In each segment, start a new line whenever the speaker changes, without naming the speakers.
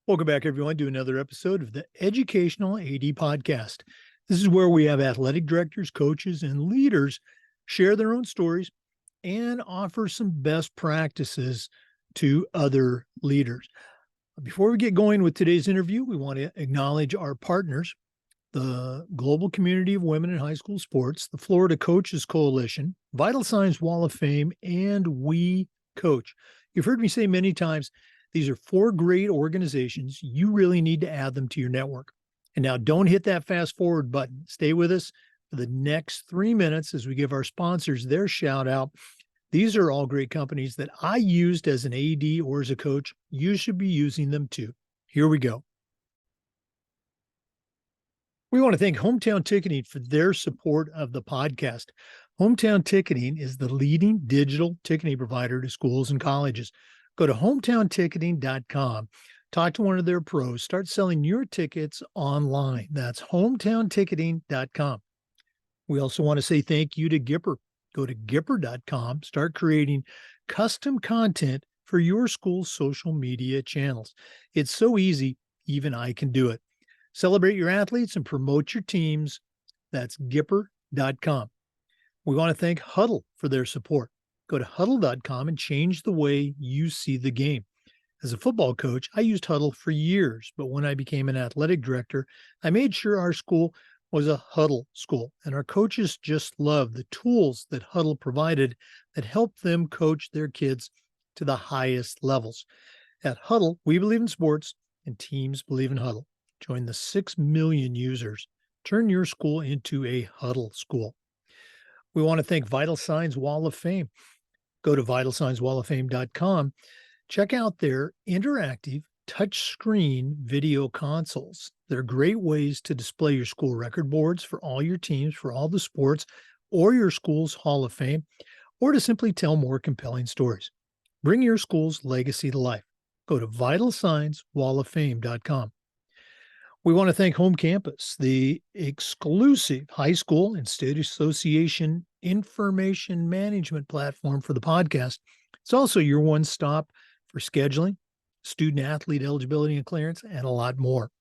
Welcome back, everyone, to another episode of the Educational AD Podcast. This is where we have athletic directors, coaches, and leaders share their own stories and offer some best practices to other leaders. Before we get going with today's interview, we want to acknowledge our partners, the Global Community of Women in High School Sports, the Florida Coaches Coalition, Vital Signs Wall of Fame, and We Coach. You've heard me say many times, these are four great organizations. You really need to add them to your network. And now don't hit that fast forward button. Stay with us for the next 3 minutes as we give our sponsors their shout out. These are all great companies that I used as an AD or as a coach. You should be using them too. Here we go. We want to thank Hometown Ticketing for their support of the podcast. Hometown Ticketing is the leading digital ticketing provider to schools and colleges. Go to hometownticketing.com, talk to one of their pros, start selling your tickets online. That's hometownticketing.com. We also want to say thank you to Gipper. Go to gipper.com, start creating custom content for your school's social media channels. It's so easy, even I can do it. Celebrate your athletes and promote your teams. That's gipper.com. We want to thank Huddle for their support. Go to huddle.com and change the way you see the game. As a football coach, I used Huddle for years, but when I became an athletic director, I made sure our school was a Huddle school, and our coaches just loved the tools that Huddle provided that helped them coach their kids to the highest levels. At Huddle, we believe in sports, and teams believe in Huddle. Join the 6 million users. Turn your school into a Huddle school. We want to thank Vital Signs Wall of Fame. Go to vitalsignswalloffame.com. Check out their interactive touchscreen video consoles. They're great ways to display your school record boards for all your teams, for all the sports, or your school's Hall of Fame, or to simply tell more compelling stories. Bring your school's legacy to life. Go to vitalsignswalloffame.com. We want to thank Home Campus, the exclusive high school and state association information management platform for the podcast. It's also your one stop for scheduling, student athlete eligibility and clearance, and a lot more.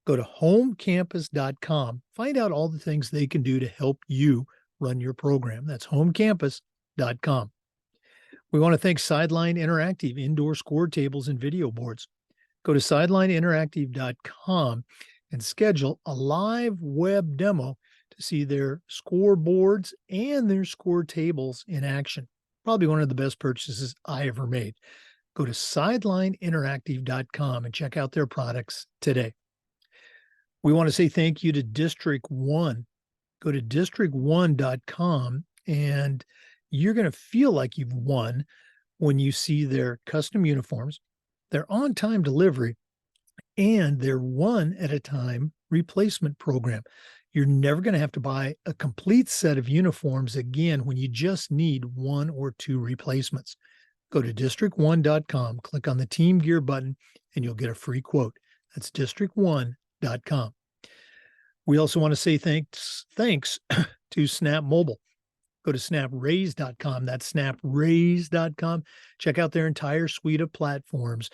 Go to homecampus.com. Find out all the things they can do to help you run your program. That's homecampus.com. We want to thank Sideline Interactive indoor score tables and video boards. Go to sidelineinteractive.com and schedule a live web demo to see their scoreboards and their score tables in action. Probably one of the best purchases I ever made. Go to sidelineinteractive.com and check out their products today. We want to say thank you to District 1. Go to district1.com and you're going to feel like you've won when you see their custom uniforms, their on-time delivery, and their one-at-a-time replacement program. You're never going to have to buy a complete set of uniforms again when you just need one or two replacements. Go to district1.com, click on the Team Gear button, and you'll get a free quote. That's district1.com. We also want to say thanks to Snap Mobile. Go to snapraise.com. That's snapraise.com. Check out their entire suite of platforms,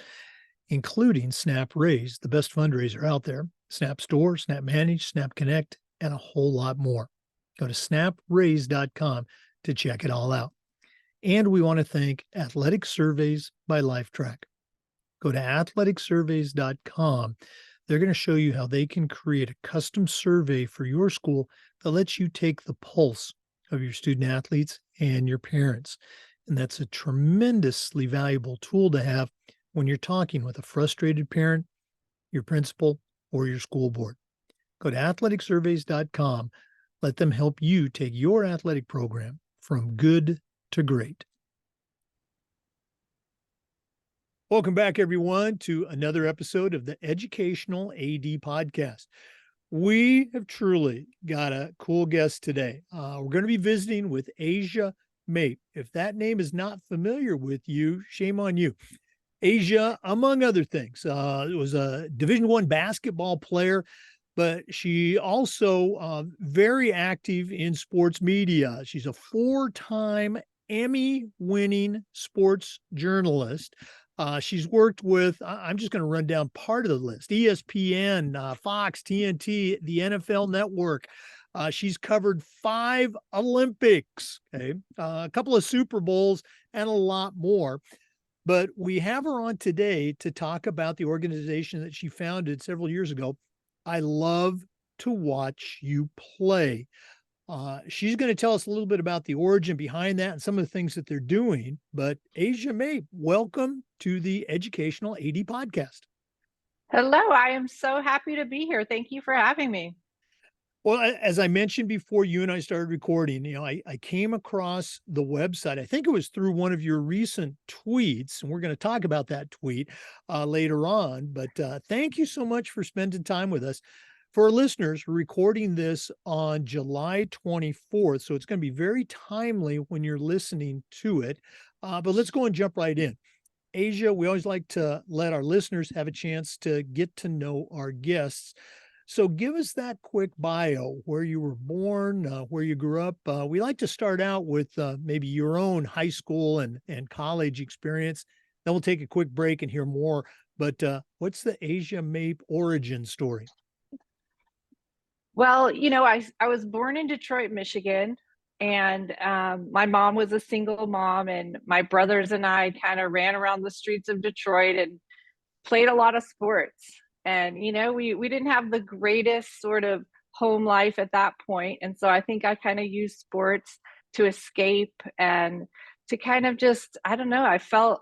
including Snap Raise, the best fundraiser out there, Snap Store, Snap Manage, Snap Connect, and a whole lot more. Go to snapraise.com to check it all out. And we want to thank Athletic Surveys by LifeTrack. Go to athleticsurveys.com. They're going to show you how they can create a custom survey for your school that lets you take the pulse of your student athletes and your parents. And that's a tremendously valuable tool to have when you're talking with a frustrated parent, your principal, or your school board. Go to athleticsurveys.com. Let them help you take your athletic program from good to great. Welcome back, everyone, to another episode of the Educational AD Podcast. We have truly got a cool guest today. We're going to be visiting with Asia Mape. If that name is not familiar with you, shame on you. Asia, among other things, was a Division I basketball player, but she also very active in sports media. She's a 4-time Emmy winning sports journalist. She's worked with, I'm just going to run down part of the list: ESPN, Fox, TNT, the NFL Network. She's covered 5 Olympics, okay, a couple of Super Bowls, and a lot more. But we have her on today to talk about the organization that she founded several years ago. I love to watch you play. She's going to tell us a little bit about the origin behind that and some of the things that they're doing. But Asia Mape, welcome to the Educational AD Podcast.
Hello, I am so happy to be here. Thank you for having me.
Well, as I mentioned before you and I started recording, I came across the website. I think it was through one of your recent tweets, and we're going to talk about that tweet later on. But thank you so much for spending time with us. For our listeners, we're recording this on July 24th, so it's going to be very timely when you're listening to it. But let's go and jump right in. Asia, we always like to let our listeners have a chance to get to know our guests. So give us that quick bio, where you were born, where you grew up. We like to start out with maybe your own high school and college experience. Then we'll take a quick break and hear more. But what's the Asia Mape origin story?
Well, I was born in Detroit, Michigan, and my mom was a single mom, and my brothers and I kind of ran around the streets of Detroit and played a lot of sports. And we didn't have the greatest sort of home life at that point, and so I think I kind of used sports to escape and to kind of just, I don't know, I felt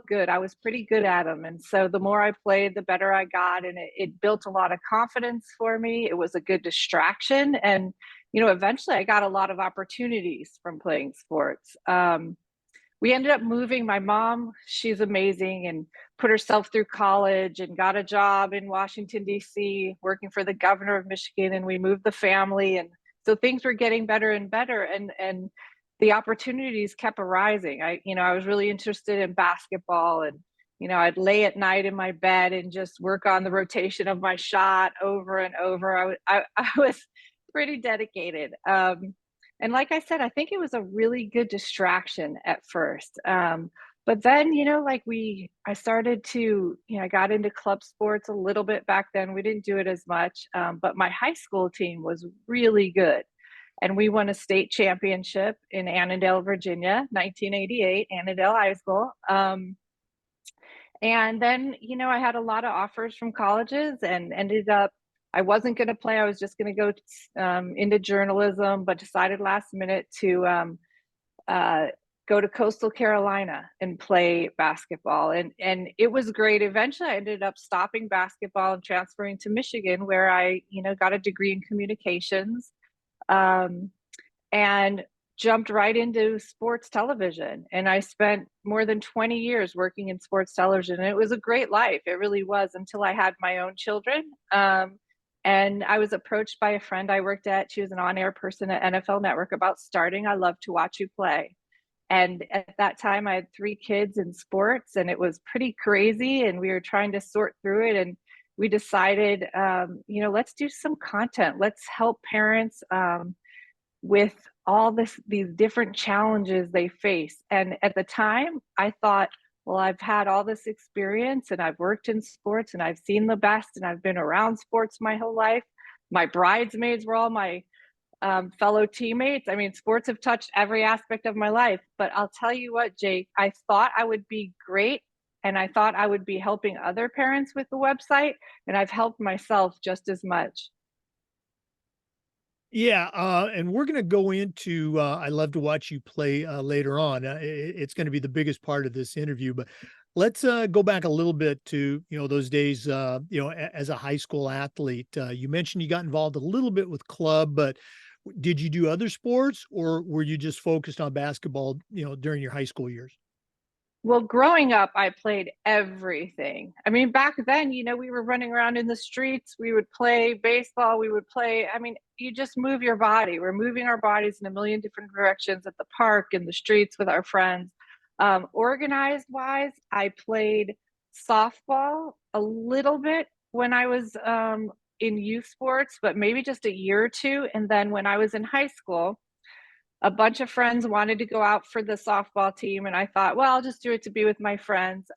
good. I was pretty good at them, and so the more I played, the better I got, and it built a lot of confidence for me. It was a good distraction, and eventually I got a lot of opportunities from playing sports. We ended up moving. My mom, she's amazing, and put herself through college and got a job in Washington, D.C., working for the governor of Michigan. And we moved the family. And so things were getting better and better. And the opportunities kept arising. I was really interested in basketball, and I'd lay at night in my bed and just work on the rotation of my shot over and over. I was pretty dedicated. And like I said, I think it was a really good distraction at first. But then, I started to, I got into club sports a little bit back then. We didn't do it as much, but my high school team was really good. And we won a state championship in Annandale, Virginia, 1988, Annandale High School. And then, I had a lot of offers from colleges and ended up, I wasn't going to play. I was just going to go into journalism, but decided last minute to go to Coastal Carolina and play basketball. And it was great. Eventually, I ended up stopping basketball and transferring to Michigan, where I, got a degree in communications. And jumped right into sports television. And I spent more than 20 years working in sports television. And it was a great life. It really was, until I had my own children. And I was approached by a friend I worked at. She was an on-air person at NFL Network about starting I Love to Watch You Play. And at that time, I had 3 kids in sports, and it was pretty crazy. And we were trying to sort through it. And we decided, let's do some content. Let's help parents with all these different challenges they face. And at the time, I thought, well, I've had all this experience, and I've worked in sports, and I've seen the best, and I've been around sports my whole life. My bridesmaids were all my fellow teammates. I mean, sports have touched every aspect of my life. But I'll tell you what, Jake, I thought I would be great, and I thought I would be helping other parents with the website, and I've helped myself just as much.
Yeah, and we're going to go into I love to watch you play later on. It's going to be the biggest part of this interview, but let's go back a little bit to those days. As a high school athlete, you mentioned you got involved a little bit with club, but did you do other sports, or were you just focused on basketball? During your high school years.
Well, growing up, I played everything. I mean, back then, we were running around in the streets. We would play baseball. We would play. I mean, you just move your body. We're moving our bodies in a million different directions at the park, in the streets with our friends. Organized wise, I played softball a little bit when I was in youth sports, but maybe just a year or two. And then when I was in high school, a bunch of friends wanted to go out for the softball team, and I thought, well, I'll just do it to be with my friends.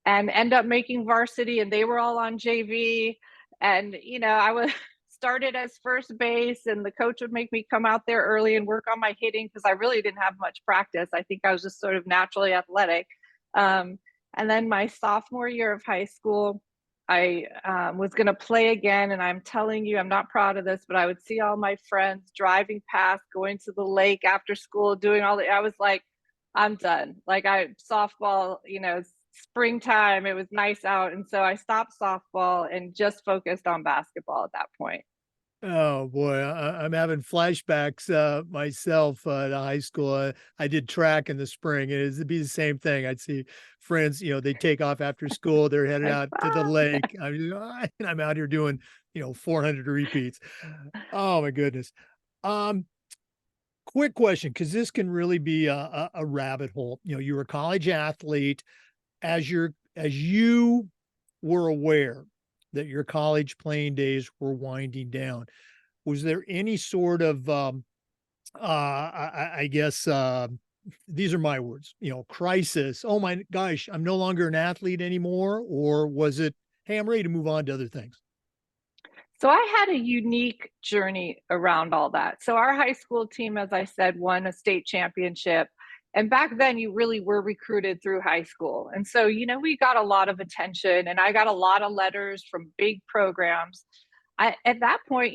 and end up making varsity, and they were all on JV. And, I was started as first base, and the coach would make me come out there early and work on my hitting because I really didn't have much practice. I think I was just sort of naturally athletic. Um, and then my sophomore year of high school, I was going to play again. And I'm telling you, I'm not proud of this, but I would see all my friends driving past, going to the lake after school, doing I was like, I'm done. Like, softball, springtime, it was nice out. And so I stopped softball and just focused on basketball at that point.
Oh boy, I'm having flashbacks myself to high school. I did track in the spring, and it'd be the same thing. I'd see friends, they take off after school, they're headed
Like,
out to the
ah.
lake. And I'm out here doing, 400 repeats. Oh my goodness. Um, Quick question, because this can really be a rabbit hole. You're a college athlete. As you were aware that your college playing days were winding down, was there any sort of I guess these are my words, crisis? Oh my gosh, I'm no longer an athlete anymore, or was it, hey, I'm ready to move on to other things?
So I had a unique journey around all that. So our high school team, as I said, won a state championship. And back then, you really were recruited through high school. And so, we got a lot of attention, and I got a lot of letters from big programs. At that point,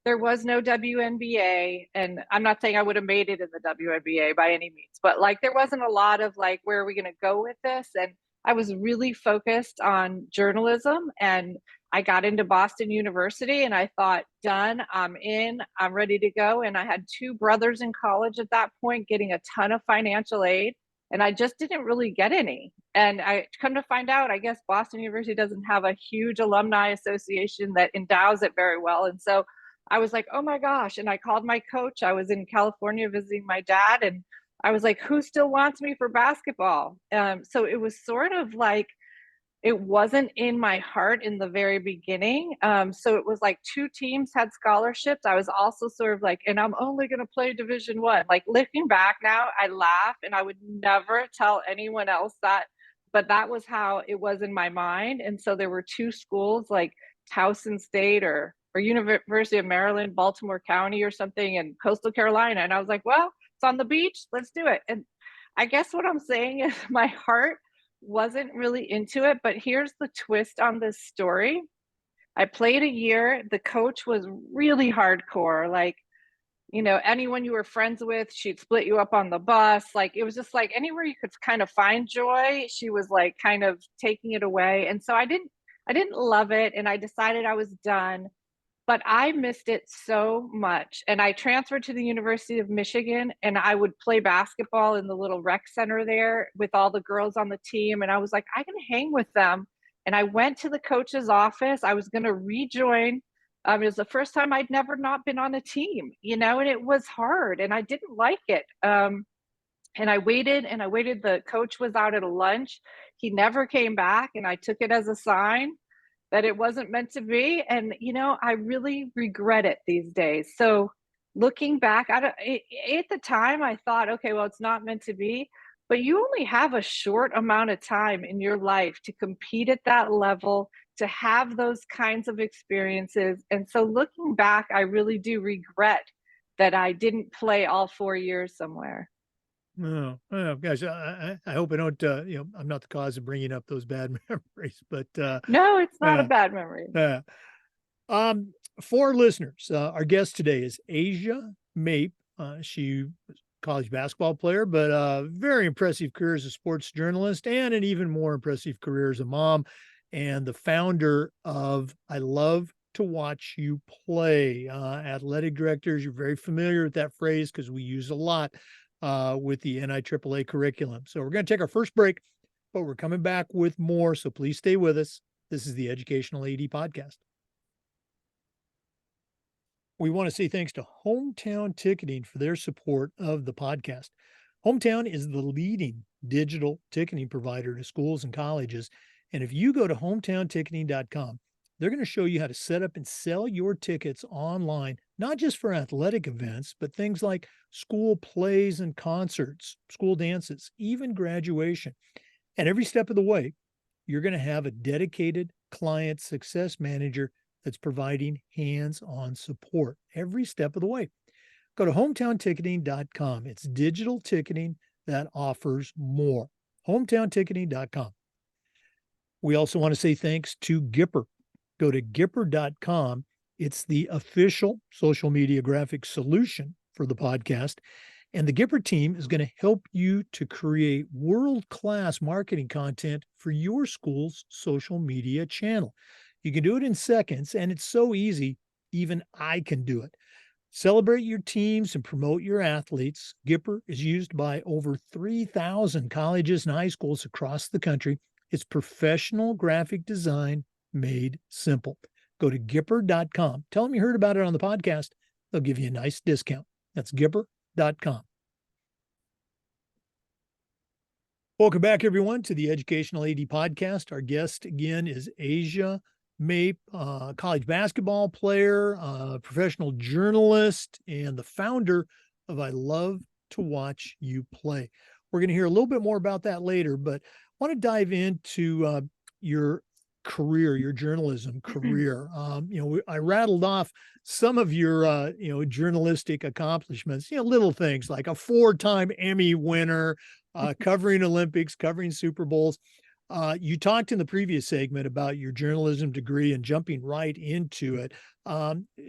there was no WNBA. And I'm not saying I would have made it in the WNBA by any means, but like there wasn't a lot of like, where are we going to go with this? And I was really focused on journalism, and I got into Boston University, and I thought, done, I'm in, I'm ready to go. And I had two brothers in college at that point getting a ton of financial aid, and I just didn't really get any. And I come to find out, I guess Boston University doesn't have a huge alumni association that endows it very well. And so I was like, oh my gosh. And I called my coach. I was in California visiting my dad, and I was like, who still wants me for basketball? So it was sort of like, it wasn't in my heart in the very beginning. So it was like two teams had scholarships. I was also sort of like, and I'm only going to play Division 1. Like, looking back now, I laugh, and I would never tell anyone else that, but that was how it was in my mind. And so there were two schools like Towson State or University of Maryland, Baltimore County or something, and Coastal Carolina. And I was like, well, it's on the beach. Let's do it. And I guess what I'm saying is my heart wasn't really into it, but here's the twist on this story. I played a year. The coach was really hardcore. Like, anyone you were friends with, she'd split you up on the bus. Like, it was just like anywhere you could kind of find joy, she was like kind of taking it away. And so I didn't love it, and I decided I was done, but I missed it so much. And I transferred to the University of Michigan, and I would play basketball in the little rec center there with all the girls on the team. And I was like, I can hang with them. And I went to the coach's office. I was going to rejoin. It was the first time I'd never not been on a team, and it was hard, and I didn't like it. And I waited and I waited. The coach was out at a lunch. He never came back, and I took it as a sign that it wasn't meant to be. And, I really regret it these days. So looking back at the time, I thought, okay, well, it's not meant to be. But you only have a short amount of time in your life to compete at that level, to have those kinds of experiences. And so looking back, I really do regret that I didn't play all 4 years somewhere.
Oh gosh, I hope I don't, I'm not the cause of bringing up those bad memories, but
No, it's not a
yeah,
bad memory.
yeah. Um, for our listeners, our guest today is Asia Mape. She was a college basketball player, but a very impressive career as a sports journalist, and an even more impressive career as a mom, and the founder of I Love to Watch You Play. Athletic directors, you're very familiar with that phrase because we use a lot with the NIAAA curriculum. So we're going to take our first break, but we're coming back with more. So please stay with us. This is the Educational AD Podcast. We want to say thanks to Hometown Ticketing for their support of the podcast. Hometown is the leading digital ticketing provider to schools and colleges. And if you go to hometownticketing.com, they're going to show you how to set up and sell your tickets online, not just for athletic events, but things like school plays and concerts, school dances, even graduation. And every step of the way, you're going to have a dedicated client success manager that's providing hands-on support every step of the way. Go to hometownticketing.com. It's digital ticketing that offers more. hometownticketing.com. We also want to say thanks to Gipper. Go to Gipper.com. It's the official social media graphic solution for the podcast. And the Gipper team is going to help you to create world-class marketing content for your school's social media channel. You can do it in seconds, and it's so easy, even I can do it. Celebrate your teams and promote your athletes. Gipper is used by over 3,000 colleges and high schools across the country. It's professional graphic design made simple. Go to Gipper.com. Tell them you heard about it on the podcast. They'll give you a nice discount. That's Gipper.com. Welcome back, everyone, to the Educational AD Podcast. Our guest again is Asia Mape, college basketball player, professional journalist, and the founder of I Love to Watch You Play. We're going to hear a little bit more about that later, but I want to dive into your career, your journalism career. I rattled off some of your, journalistic accomplishments, little things like a 4-time Emmy winner, covering Olympics, covering Super Bowls. You talked in the previous segment about your journalism degree and jumping right into it.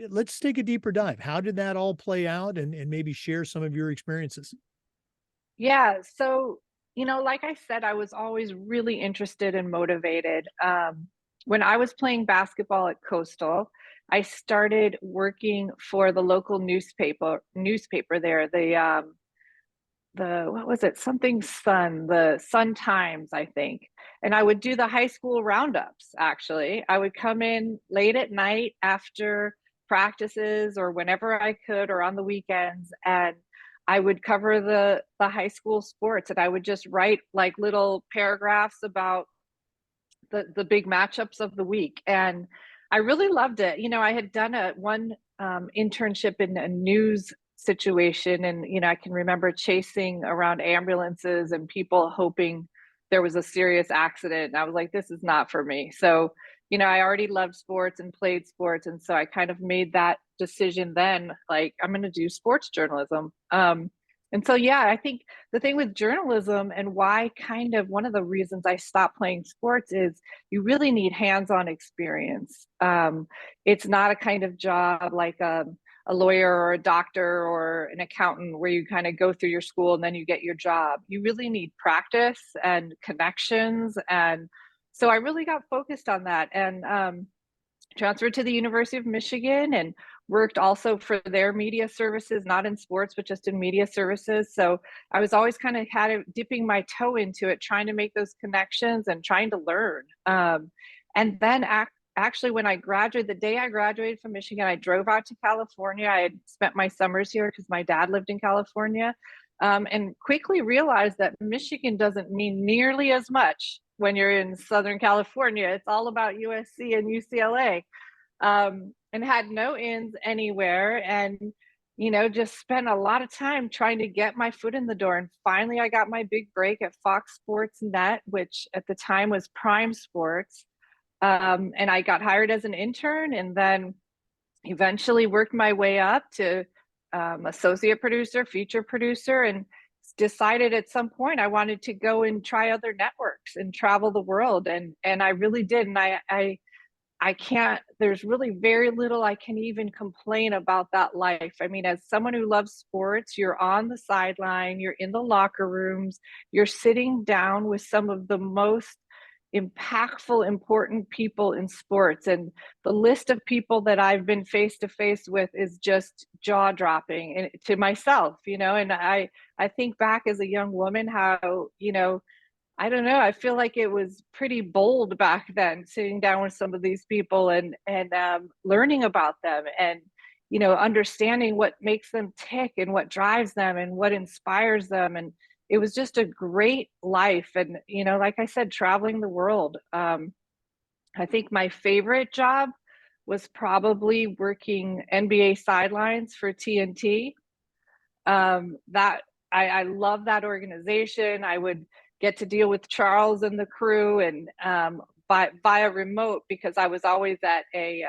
Let's take a deeper dive. How did that all play out, and maybe share some of your experiences?
Yeah. So, like I said, I was always really interested and motivated. When I was playing basketball at Coastal, I started working for the local newspaper there, the what was it? Something Sun, the Sun Times, I think. And I would do the high school roundups, actually. I would come in late at night after practices or whenever I could or on the weekends, and I would cover the high school sports, and I would just write like little paragraphs about the big matchups of the week. And I really loved it. I had done one internship in a news situation, and I can remember chasing around ambulances and people hoping there was a serious accident. And I was like, this is not for me. So, I already loved sports and played sports, and so I kind of made that decision then, like, I'm going to do sports journalism. And so, yeah, I think the thing with journalism and why kind of one of the reasons I stopped playing sports is you really need hands-on experience. It's not a kind of job like a lawyer or a doctor or an accountant where you kind of go through your school and then you get your job. You really need practice and connections. And so I really got focused on that, and transferred to the University of Michigan and worked also for their media services, not in sports, but just in media services. So I was always kind of dipping my toe into it, trying to make those connections and trying to learn. And then actually, when I graduated, the day I graduated from Michigan, I drove out to California. I had spent my summers here because my dad lived in California, and quickly realized that Michigan doesn't mean nearly as much when you're in Southern California. It's all about USC and UCLA, and had no ins anywhere. And, just spent a lot of time trying to get my foot in the door. And finally, I got my big break at Fox Sports Net, which at the time was Prime Sports. And I got hired as an intern, and then eventually worked my way up to associate producer, feature producer, and decided at some point I wanted to go and try other networks and travel the world. And I really did. And I can't, there's really very little I can even complain about that life. I mean, as someone who loves sports, you're on the sideline, you're in the locker rooms, you're sitting down with some of the most impactful, important people in sports. And the list of people that I've been face to face with is just jaw dropping, and to myself, and I think back as a young woman how, I don't know, I feel like it was pretty bold back then, sitting down with some of these people and learning about them, and understanding what makes them tick and what drives them and what inspires them. And it was just a great life. And like I said, traveling the world. I think my favorite job was probably working NBA sidelines for TNT. That I love that organization. I would get to deal with Charles and the crew, and via remote, because I was always at a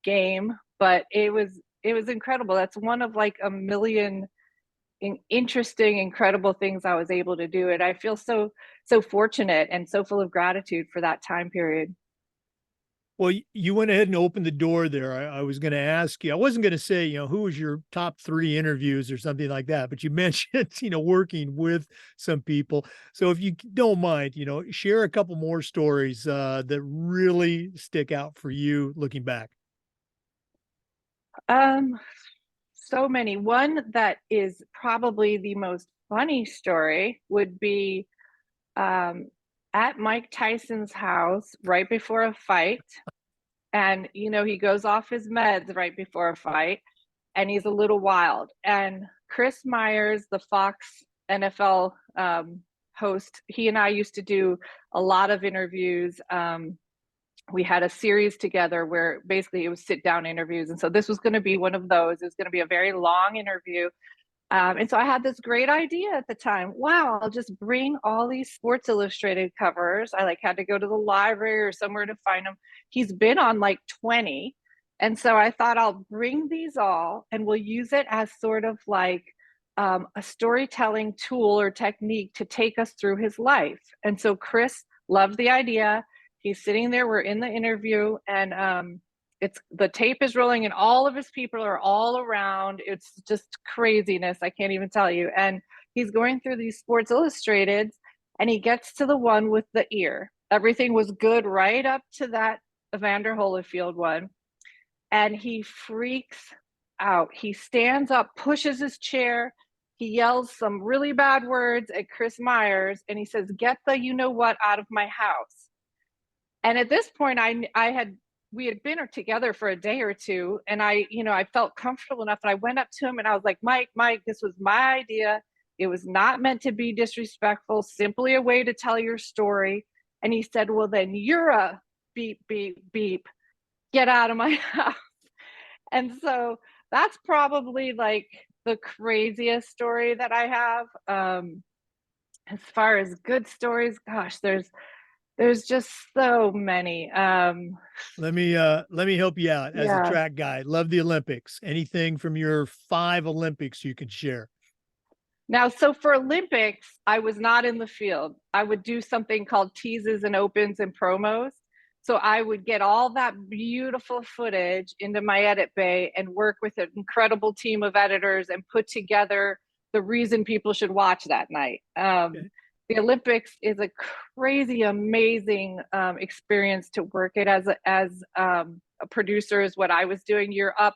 game. But it was incredible. That's one of like a million interesting, incredible things I was able to do. And I feel so fortunate and so full of gratitude for that time period.
Well, you went ahead and opened the door there. I was going to ask you, I wasn't going to say, who was your top 3 interviews or something like that, but you mentioned, working with some people. So if you don't mind, share a couple more stories that really stick out for you looking back.
So many. One that is probably the most funny story would be at Mike Tyson's house right before a fight. And, he goes off his meds right before a fight, and he's a little wild. And Chris Myers, the Fox NFL host, he and I used to do a lot of interviews. We had a series together where basically it was sit down interviews. And so this was going to be one of those. It was going to be a very long interview. And so I had this great idea at the time. Wow, I'll just bring all these Sports Illustrated covers. I had to go to the library or somewhere to find them. He's been on like 20. And so I thought I'll bring these all and we'll use it as sort of like a storytelling tool or technique to take us through his life. And so Chris loved the idea. He's sitting there, we're in the interview, and it's the tape is rolling and all of his people are all around. It's just craziness. I can't even tell you. And he's going through these Sports Illustrated and he gets to the one with the ear. Everything was good right up to that Evander Holyfield one. And he freaks out. He stands up, pushes his chair. He yells some really bad words at Chris Myers and he says, "Get the you know what out of my house." And at this point, we had been together for a day or two, and I felt comfortable enough, and I went up to him and I was like, Mike, this was my idea. It was not meant to be disrespectful, simply a way to tell your story. And he said, "Well, then you're a beep, beep, beep. Get out of my house." And so that's probably like the craziest story that I have. As far as good stories, gosh, there's just so many.
Let me help you out as a
Yeah.
track guy. Love the Olympics. Anything from your 5 Olympics you can share?
Now, so for Olympics, I was not in the field. I would do something called teases and opens and promos. So I would get all that beautiful footage into my edit bay and work with an incredible team of editors and put together the reason people should watch that night.
Okay.
The Olympics is a crazy, amazing experience to work it as a producer is what I was doing. You're up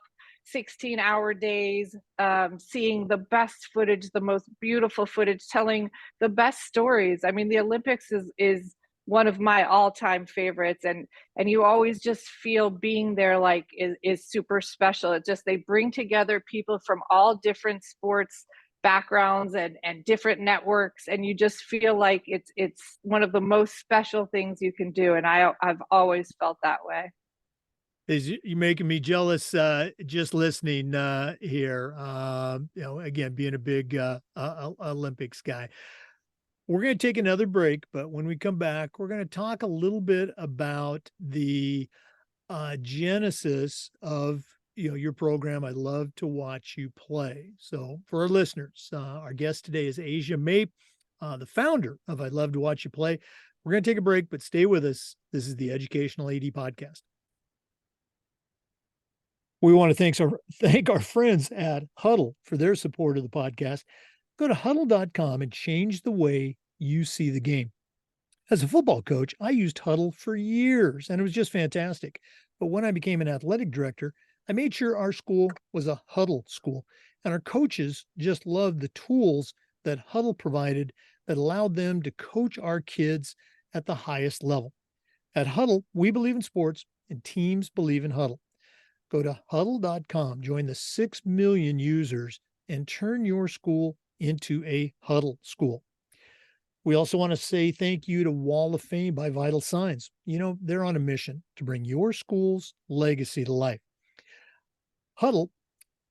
16-hour days, seeing the best footage, the most beautiful footage, telling the best stories. I mean, the Olympics is one of my all-time favorites, and you always just feel being there like is super special. It just, they bring together people from all different sports backgrounds and different networks, and you just feel like it's one of the most special things you can do, and I've always felt that way.
You're making me jealous just listening here. Again, being a big Olympics guy. We're going to take another break, but when we come back, we're going to talk a little bit about the genesis of your program. I love to watch you play. So for our listeners, our guest today is Asia Mape, the founder of I'd Love to Watch You Play. We're going to take a break, but stay with us. This is the Educational AD Podcast. We want to thank our friends at Huddle for their support of the podcast. Go to huddle.com and change the way you see the game. As a football coach, I used Huddle for years, and it was just fantastic. But when I became an athletic director, I made sure our school was a Huddle school, and our coaches just loved the tools that Huddle provided that allowed them to coach our kids at the highest level. At Huddle, we believe in sports, and teams believe in Huddle. Go to huddle.com, join the 6 million users, and turn your school into a Huddle school. We also want to say thank you to Wall of Fame by Vital Signs. They're on a mission to bring your school's legacy to life. Huddle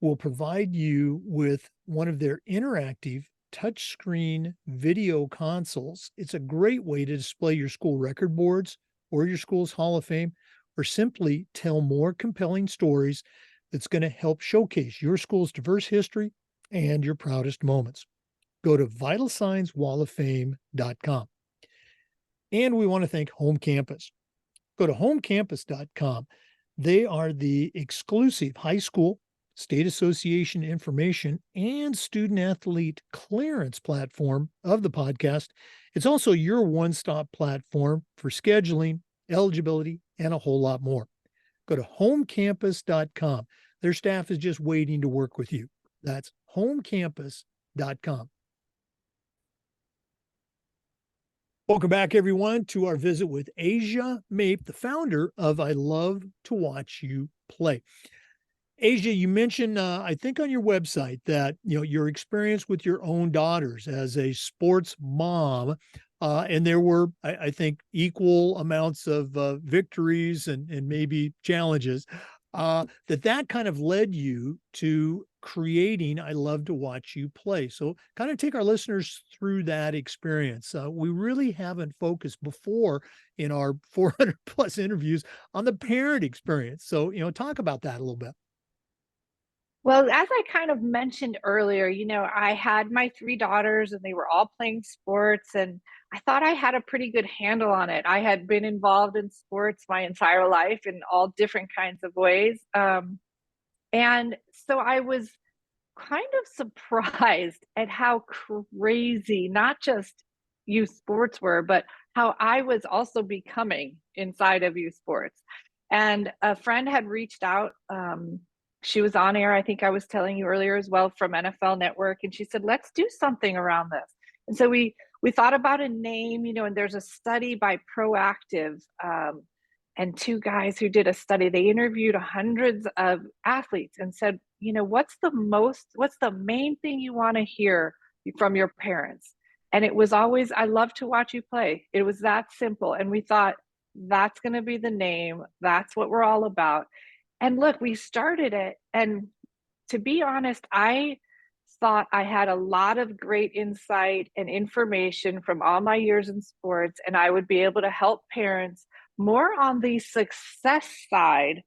will provide you with one of their interactive touchscreen video consoles. It's a great way to display your school record boards or your school's Hall of Fame, or simply tell more compelling stories that's going to help showcase your school's diverse history and your proudest moments. Go to vitalsignswalloffame.com. And we want to thank Home Campus. Go to homecampus.com. They are the exclusive high school, state association information, and student athlete clearance platform of the podcast. It's also your one-stop platform for scheduling, eligibility, and a whole lot more. Go to homecampus.com. Their staff is just waiting to work with you. That's homecampus.com. Welcome back, everyone, to our visit with Asia Mape, the founder of I Love to Watch You Play. Asia, you mentioned, I think on your website that, your experience with your own daughters as a sports mom, and there were, I think, equal amounts of victories and maybe challenges, that kind of led you to creating I Love to Watch You Play. So kind of take our listeners through that experience. We really haven't focused before in our 400 plus interviews on the parent experience. So, talk about that a little bit.
Well, as I kind of mentioned earlier, I had my three daughters and they were all playing sports, and I thought I had a pretty good handle on it. I had been involved in sports my entire life in all different kinds of ways. And so I was kind of surprised at how crazy not just youth sports were, but how I was also becoming inside of youth sports. And a friend had reached out. She was on air, I think I was telling you earlier as well, from NFL Network, and she said, "Let's do something around this." And so we thought about a name, and there's a study by Proactive, and two guys who did a study. They interviewed hundreds of athletes and said, what's the main thing you want to hear from your parents? And it was always, "I love to watch you play." It was that simple. And we thought, that's going to be the name. That's what we're all about. And look, we started it. And to be honest, I thought I had a lot of great insight and information from all my years in sports, and I would be able to help parents more on the success side,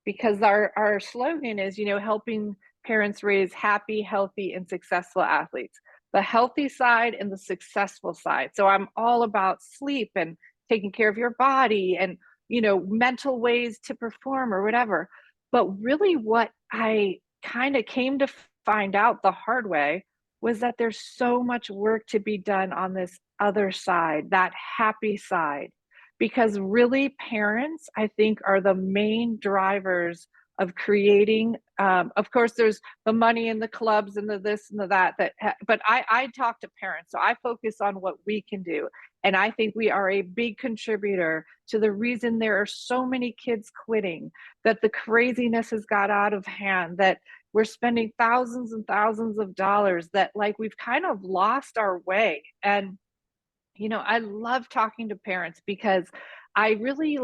because our slogan is, helping parents raise happy, healthy, and successful athletes. The healthy side and the successful side. So I'm all about sleep and taking care of your body and, mental ways to perform or whatever. But really what I kind of came to find out the hard way was that there's so much work to be done on this other side, that happy side, because really parents, I think, are the main drivers of creating. Of course, there's the money and the clubs and the this and the that, but I talk to parents, so I focus on what we can do. And I think we are a big contributor to the reason there are so many kids quitting, that the craziness has got out of hand, that we're spending thousands and thousands of dollars, that like we've kind of lost our way. And I love talking to parents because I really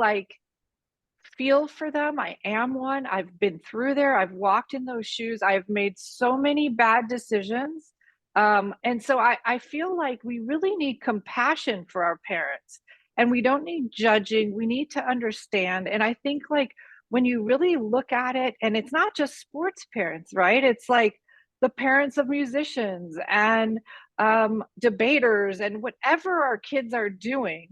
feel for them. I am one. I've been through there. I've walked in those shoes. I've made so many bad decisions. And so I feel like we really need compassion for our parents, and we don't need judging. We need to understand. And I think when you really look at it, and it's not just sports parents, right? It's like the parents of musicians and debaters and whatever our kids are doing,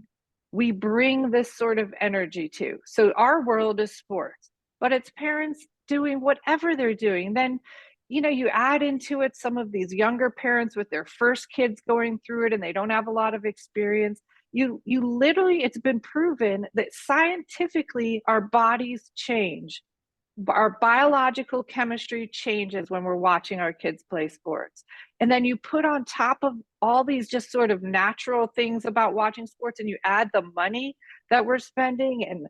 we bring this sort of energy to. So our world is sports, but it's parents doing whatever they're doing. Then, you add into it some of these younger parents with their first kids going through it and they don't have a lot of experience. You literally, it's been proven that scientifically our bodies change. Our biological chemistry changes when we're watching our kids play sports. And then you put on top of all these just sort of natural things about watching sports, and you add the money that we're spending. And,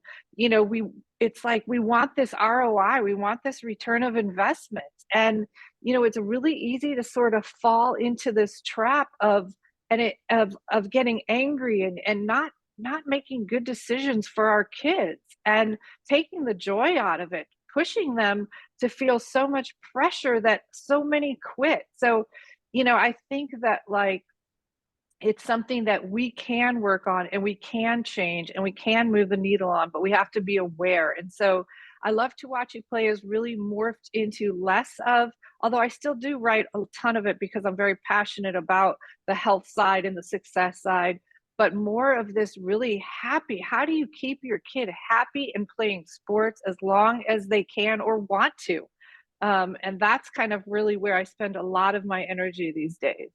it's like we want this ROI, we want this return of investment. And, it's really easy to sort of fall into this trap of getting angry and not making good decisions for our kids and taking the joy out of it, pushing them to feel so much pressure that so many quit. So, I think that like it's something that we can work on and we can change and we can move the needle on, but we have to be aware. And so I love to watch you play is really morphed into less of, although I still do write a ton of it because I'm very passionate about the health side and the success side, but more of this really happy. How do you keep your kid happy and playing sports as long as they can or want to? And that's kind of really where I spend a lot of my energy these days.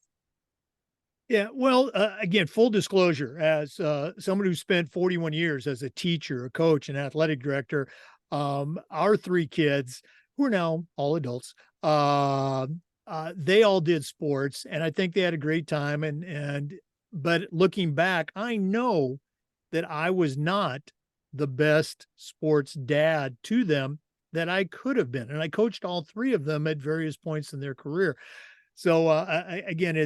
Yeah, well, again, full disclosure, as someone who spent 41 years as a teacher, a coach, and athletic director, our three kids, who are now all adults, they all did sports, and I think they had a great time. But looking back, I know that I was not the best sports dad to them that I could have been, and I coached all three of them at various points in their career. So again,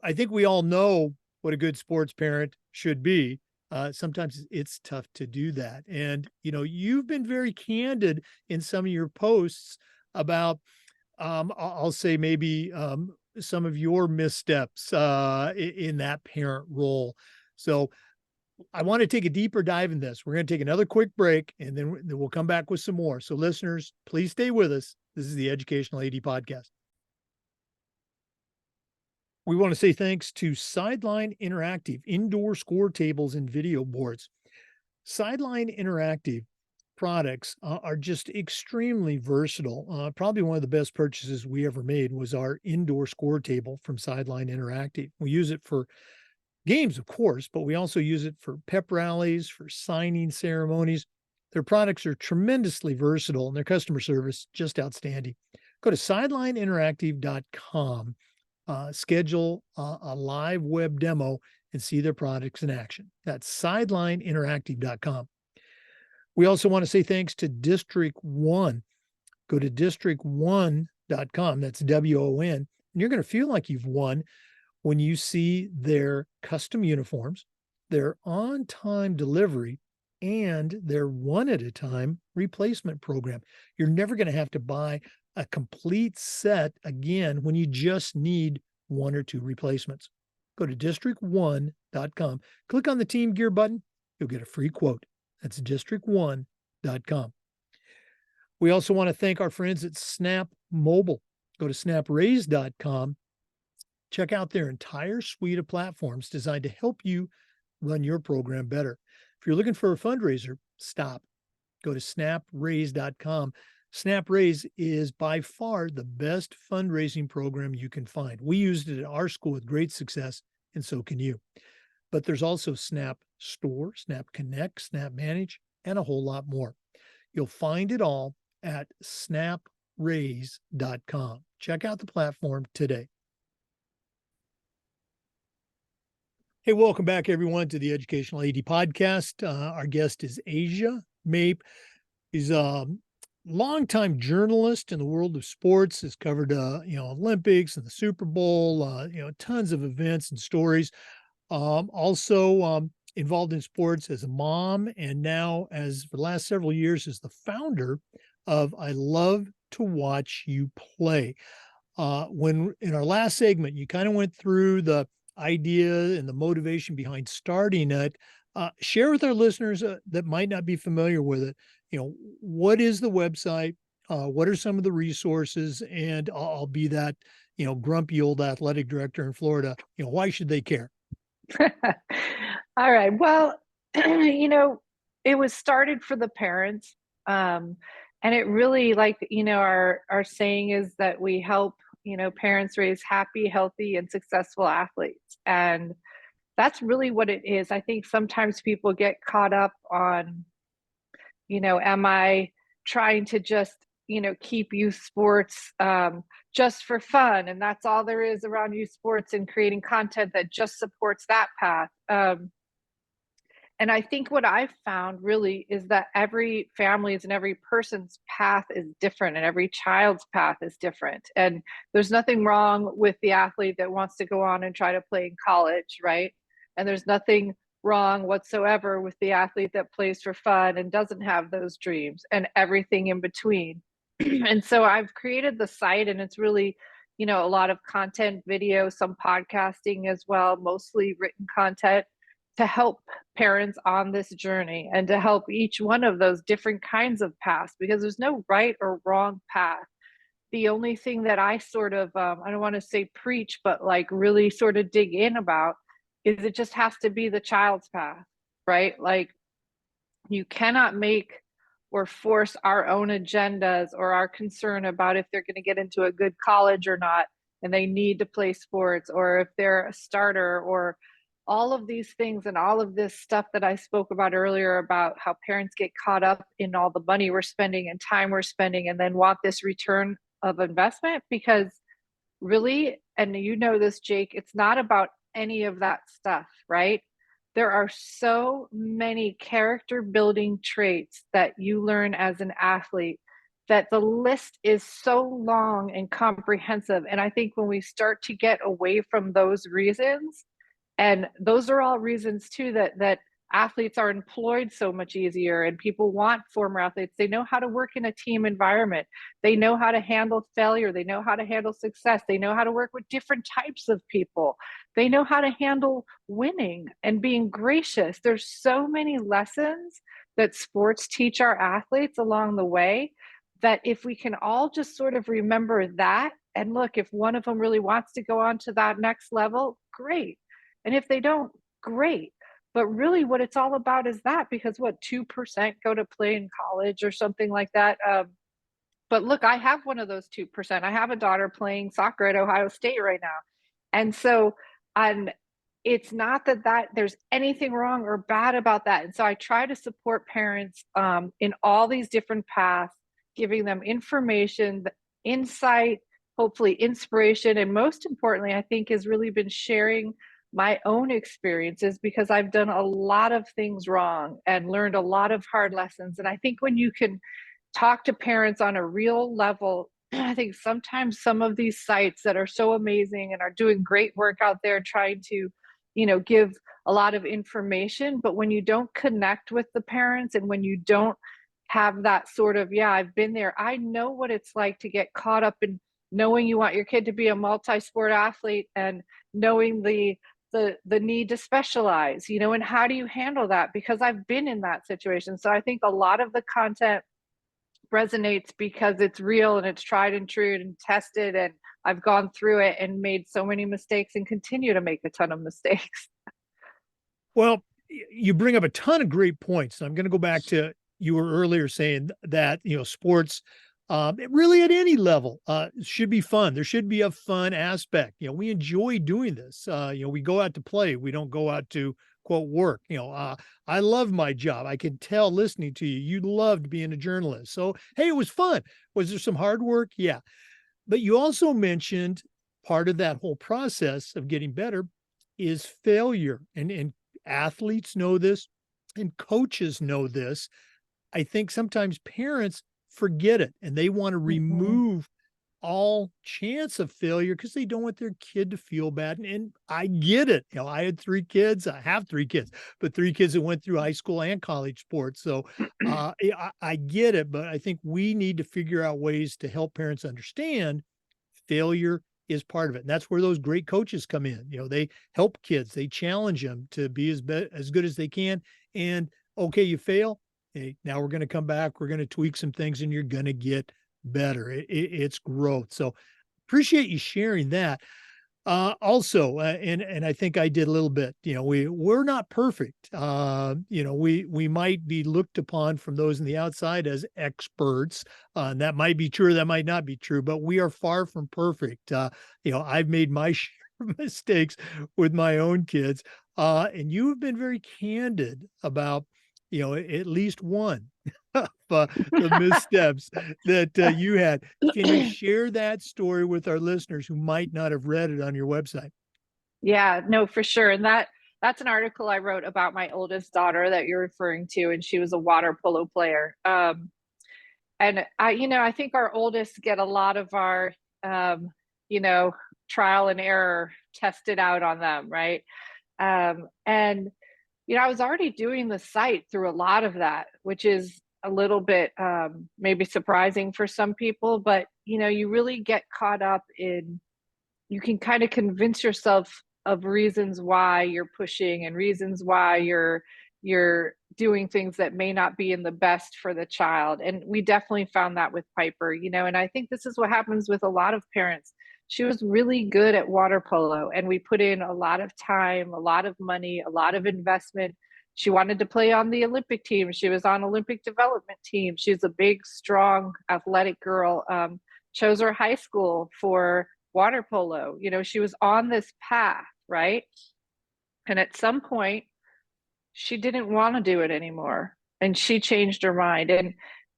I think we all know what a good sports parent should be. Sometimes it's tough to do that. And, you've been very candid in some of your posts about, I'll say maybe some of your missteps in that parent role. So I want to take a deeper dive in this. We're going to take another quick break and then we'll come back with some more. So listeners, please stay with us. This is the Educational AD Podcast. We want to say thanks to Sideline Interactive indoor score tables and video boards. Sideline Interactive products are just extremely versatile. Probably one of the best purchases we ever made was our indoor score table from Sideline Interactive. We use it for games, of course, but we also use it for pep rallies, for signing ceremonies. Their products are tremendously versatile and their customer service just outstanding. Go to sidelineinteractive.com. Schedule a live web demo and see their products in action. That's sidelineinteractive.com. We also want to say thanks to District One. Go to district1.com. That's WON. And you're going to feel like you've won when you see their custom uniforms, their on-time delivery, and their one-at-a-time replacement program. You're never going to have to buy a complete set again when you just need one or two replacements. Go to district1.com, click on the Team Gear button, you'll get a free quote. That's district1.com. We also want to thank our friends at Snap Mobile. Go to snapraise.com, check out their entire suite of platforms designed to help you run your program better. If you're looking for a fundraiser, stop. Go to snapraise.com. SnapRaise is by far the best fundraising program you can find. We used it at our school with great success, and so can you. But there's also Snap Store, Snap Connect, Snap Manage, and a whole lot more. You'll find it all at snapraise.com. Check out the platform today. Hey, welcome back, everyone, to the Educational AD Podcast. Our guest is Asia Mape. He's a longtime journalist in the world of sports, has covered, Olympics and the Super Bowl, tons of events and stories. Also involved in sports as a mom, and now, as for the last several years, is the founder of I Love to Watch You Play. When in our last segment, you kind of went through the idea and the motivation behind starting it. Share with our listeners that might not be familiar with it. What is the website? What are some of the resources? And I'll be that, grumpy old athletic director in Florida. Why should they care?
All right. Well, it was started for the parents. And it really our saying is that we help, parents raise happy, healthy, and successful athletes. And that's really what it is. I think sometimes people get caught up on, am I trying to just, keep youth sports just for fun? And that's all there is around youth sports, and creating content that just supports that path. And I think what I've found really is that every family's and every person's path is different, and every child's path is different. And there's nothing wrong with the athlete that wants to go on and try to play in college, right? And there's nothing wrong whatsoever with the athlete that plays for fun and doesn't have those dreams, and everything in between. And so I've created the site, and it's really a lot of content, video, some podcasting as well, mostly written content, to help parents on this journey and to help each one of those different kinds of paths, because there's no right or wrong path. The only thing that I sort of, I don't want to say preach, but like really sort of dig in about is it just has to be the child's path, right? Like, you cannot make or force our own agendas or our concern about if they're going to get into a good college or not, and they need to play sports, or if they're a starter, or all of these things and all of this stuff that I spoke about earlier about how parents get caught up in all the money we're spending and time we're spending and then want this return of investment. Because really, and this, Jake, it's not about any of that stuff, right? There are so many character building traits that you learn as an athlete that the list is so long and comprehensive. And I think when we start to get away from those reasons, and those are all reasons too that athletes are employed so much easier, and people want former athletes. They know how to work in a team environment. They know how to handle failure. They know how to handle success. They know how to work with different types of people. They know how to handle winning and being gracious. There's so many lessons that sports teach our athletes along the way, that if we can all just sort of remember that, and look, if one of them really wants to go on to that next level, great. And if they don't, great. But really what it's all about is that, because what, 2% go to play in college or something like that. But look, I have one of those 2%. I have a daughter playing soccer at Ohio State right now. And so it's not that there's anything wrong or bad about that. And so I try to support parents in all these different paths, giving them information, insight, hopefully inspiration. And most importantly, I think, has really been sharing my own experiences, because I've done a lot of things wrong and learned a lot of hard lessons. And I think when you can talk to parents on a real level, I think sometimes some of these sites that are so amazing and are doing great work out there trying to, give a lot of information, but when you don't connect with the parents and when you don't have that sort of, yeah, I've been there, I know what it's like to get caught up in knowing you want your kid to be a multi-sport athlete and knowing the need to specialize, and how do you handle that? Because I've been in that situation. So I think a lot of the content resonates because it's real and it's tried and true and tested, and I've gone through it and made so many mistakes and continue to make a ton of mistakes.
Well, you bring up a ton of great points. I'm going to go back to, you were earlier saying that, sports, really at any level, should be fun. There should be a fun aspect. We enjoy doing this. We go out to play. We don't go out to, quote, work. I love my job. I can tell listening to you, you loved being a journalist. So, hey, it was fun. Was there some hard work? Yeah. But you also mentioned part of that whole process of getting better is failure. And athletes know this and coaches know this. I think sometimes parents forget it and they want to remove all chance of failure because they don't want their kid to feel bad. And I get it. I had 3 kids. I have 3 kids, but 3 kids that went through high school and college sports. So I get it, but I think we need to figure out ways to help parents understand failure is part of it. And that's where those great coaches come in. They help kids, they challenge them to be as good as they can. And okay, you fail. Hey, now we're going to come back. We're going to tweak some things and you're going to get better. It's growth. So appreciate you sharing that. Also, and I think I did a little bit, we're not perfect. We might be looked upon from those on the outside as experts. And that might be true. That might not be true, but we are far from perfect. I've made my share of mistakes with my own kids. And you have been very candid about, at least one of the missteps that you had. Can you share that story with our listeners who might not have read it on your website?
Yeah, no, for sure. And that's an article I wrote about my oldest daughter that you're referring to, and she was a water polo player. And I think our oldest get a lot of our, trial and error tested out on them, right? And I was already doing the site through a lot of that, which is a little bit maybe surprising for some people, but you really get caught up in you can kind of convince yourself of reasons why you're pushing and reasons why you're doing things that may not be in the best for the child. And we definitely found that with Piper, and I think this is what happens with a lot of parents. She was really good at water polo, and we put in a lot of time, a lot of money, a lot of investment. She wanted to play on the Olympic team. She was on Olympic development team. She's a big, strong, athletic girl. Chose her high school for water polo. She was on this path, right? And at some point, she didn't want to do it anymore, and she changed her mind.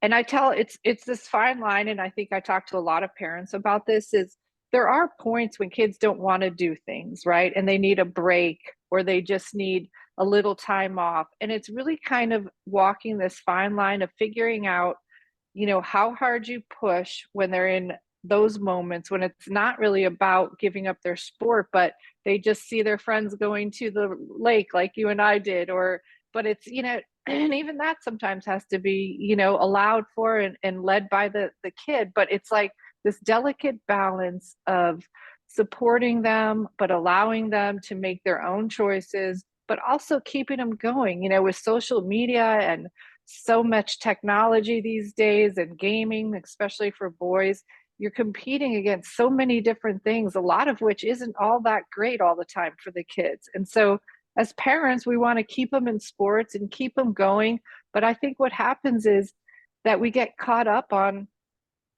And I tell, it's this fine line, and I think I talk to a lot of parents about this, is there are points when kids don't want to do things, right? And they need a break, or they just need a little time off. And it's really kind of walking this fine line of figuring out, how hard you push when they're in those moments when it's not really about giving up their sport, but they just see their friends going to the lake like you and I did, but it's, and even that sometimes has to be, allowed for and led by the kid. But it's like this delicate balance of supporting them, but allowing them to make their own choices, but also keeping them going, with social media and so much technology these days and gaming, especially for boys. You're competing against so many different things, a lot of which isn't all that great all the time for the kids. And so as parents, we want to keep them in sports and keep them going. But I think what happens is that we get caught up on,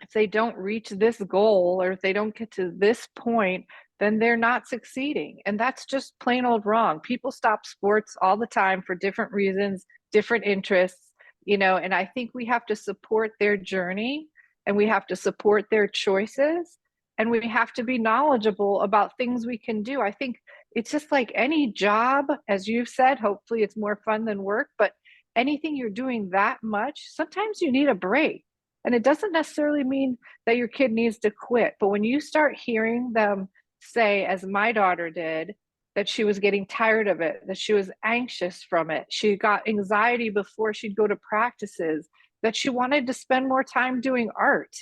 if they don't reach this goal or if they don't get to this point, then they're not succeeding. And that's just plain old wrong. People stop sports all the time for different reasons, different interests, and I think we have to support their journey, and we have to support their choices, and we have to be knowledgeable about things we can do. I think it's just like any job, as you've said, hopefully it's more fun than work, but anything you're doing that much, sometimes you need a break. And it doesn't necessarily mean that your kid needs to quit. But when you start hearing them say, as my daughter did, that she was getting tired of it, that she was anxious from it, she got anxiety before she'd go to practices, that she wanted to spend more time doing art,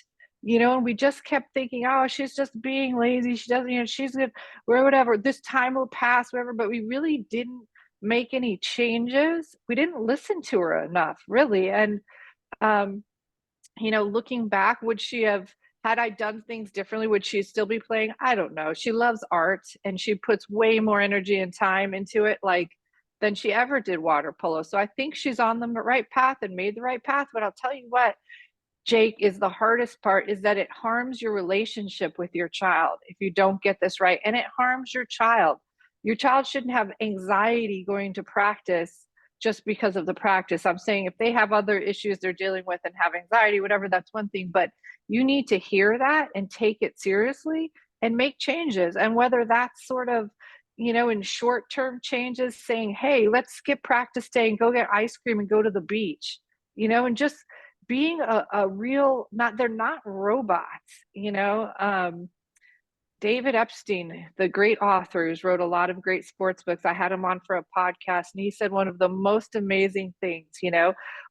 and we just kept thinking, oh, she's just being lazy. She doesn't, she's good, or whatever, this time will pass, whatever. But we really didn't make any changes. We didn't listen to her enough, really. And, um, looking back, would she have, had I done things differently, would she still be playing? I don't know. She loves art, and she puts way more energy and time into it, like, than she ever did water polo. So I think she's on the right path and made the right path. But I'll tell you what, Jake, is the hardest part is that it harms your relationship with your child if you don't get this right. And it harms your child. Your child shouldn't have anxiety going to practice just because of the practice. I'm saying if they have other issues they're dealing with and have anxiety, whatever, that's one thing. But you need to hear that and take it seriously and make changes. And whether that's sort of, in short term changes, saying, hey, let's skip practice day and go get ice cream and go to the beach, and just being a real, not, they're not robots, David Epstein, the great author who's wrote a lot of great sports books. I had him on for a podcast, and he said one of the most amazing things,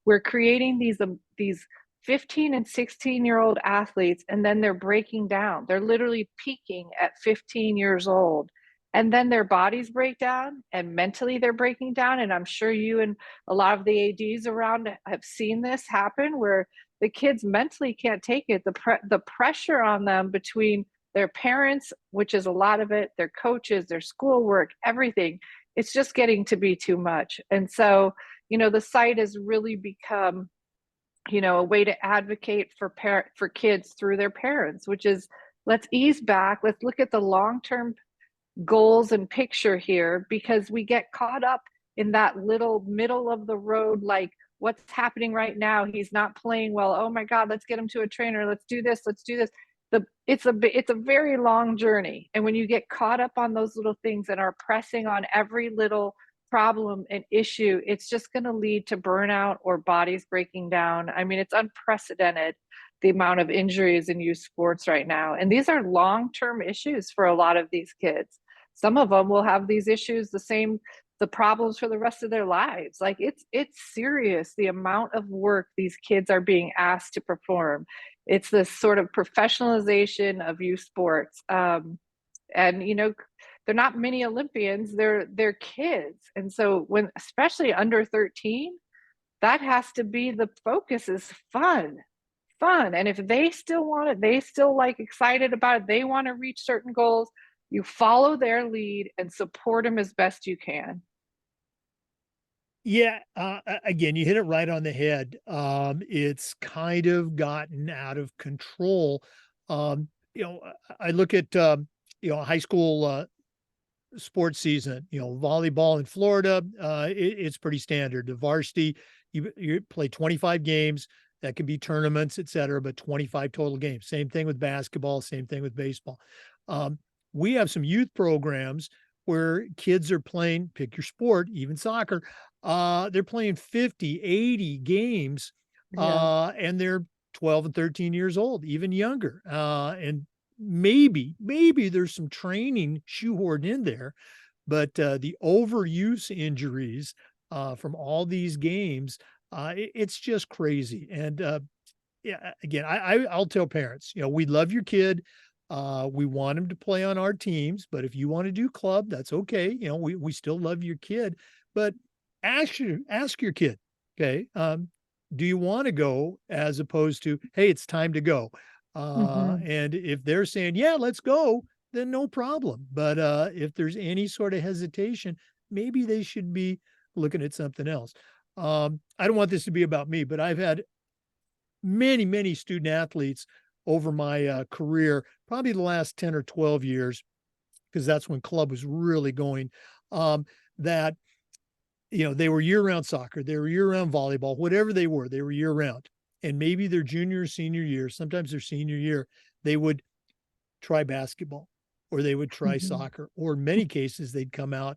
we're creating these 15 and 16-year-old athletes, and then they're breaking down. They're literally peaking at 15 years old. And then their bodies break down, and mentally they're breaking down. And I'm sure you and a lot of the ADs around have seen this happen, where the kids mentally can't take it. The pressure on them between their parents, which is a lot of it, their coaches, their schoolwork, everything, it's just getting to be too much. And so, the site has really become, a way to advocate for kids through their parents, which is, let's ease back. Let's look at the long-term goals and picture here, because we get caught up in that little middle of the road, like, what's happening right now? He's not playing well. Oh my God, let's get him to a trainer. Let's do this. Let's do this. It's a very long journey. And when you get caught up on those little things and are pressing on every little problem and issue, it's just going to lead to burnout or bodies breaking down. I mean, it's unprecedented, the amount of injuries in youth sports right now. And these are long-term issues for a lot of these kids. Some of them will have these issues, the problems for the rest of their lives. Like, it's serious, the amount of work these kids are being asked to perform. It's this sort of professionalization of youth sports. And, they're not mini Olympians, they're kids. And so when, especially under 13, that has to be the focus, is fun. And if they still want it, they still like excited about it, they want to reach certain goals, you follow their lead and support them as best you can.
Yeah, again, you hit it right on the head. It's kind of gotten out of control. I look at high school sports season. Volleyball in Florida, it's pretty standard. The varsity, you play 25 games. That can be tournaments, et cetera, but 25 total games. Same thing with basketball. Same thing with baseball. We have some youth programs where kids are playing, pick your sport, even soccer. They're playing 50, 80 games,
Yeah.
and they're 12 and 13 years old, even younger. And maybe there's some training shoehorned in there, but the overuse injuries from all these games, it's just crazy. And yeah, again, I'll tell parents, we love your kid. We want him to play on our teams, but if you want to do club, that's okay. We still love your kid, but ask your kid, okay, do you want to go, as opposed to, hey, it's time to go.
Mm-hmm.
And if they're saying, yeah, let's go, then no problem. But if there's any sort of hesitation, maybe they should be looking at something else. I don't want this to be about me, but I've had many student athletes over my career, probably the last 10 or 12 years, because that's when club was really going, that, they were year-round soccer, they were year-round volleyball, whatever they were year-round. And maybe their junior or senior year, sometimes their senior year, they would try basketball, or they would try
Mm-hmm.
soccer, or in many cases they'd come out,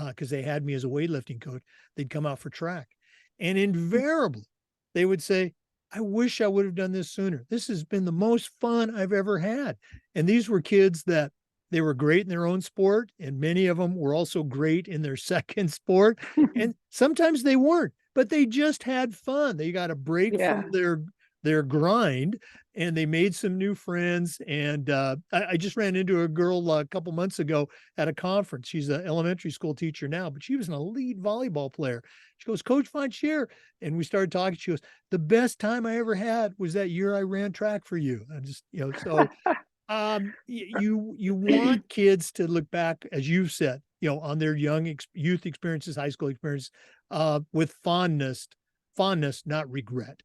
because they had me as a weightlifting coach, they'd come out for track. And invariably they would say, I wish I would have done this sooner. This has been the most fun I've ever had. And these were kids that they were great in their own sport, and many of them were also great in their second sport. And sometimes they weren't, but they just had fun. They got a break
Yeah.
from their grind, and they made some new friends. And I just ran into a girl a couple months ago at a conference. She's an elementary school teacher now, but she was an elite volleyball player. She goes, Coach Fonchier. And we started talking. She goes, the best time I ever had was that year I ran track for you. I just, so you want kids to look back, as you've said, on their youth experiences, high school experience, with fondness, not regret.